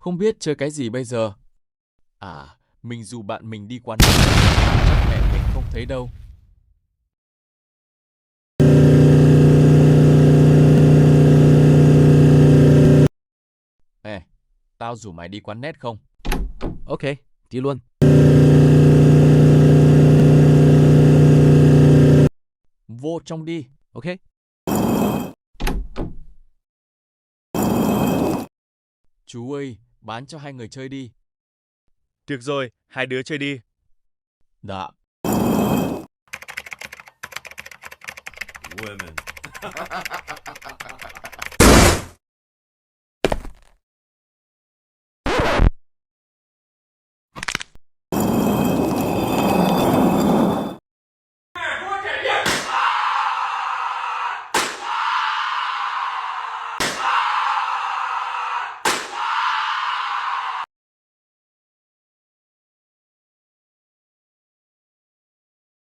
Không biết chơi cái gì bây giờ? À, mình rủ bạn mình đi quán net. Chắc mẹ mình không thấy đâu. Ê, tao rủ mày đi quán net không? Ok, đi luôn. Vô trong đi. Ok. Chú ơi, bán cho hai người chơi đi. Được rồi, hai đứa chơi đi. Dạ. Women.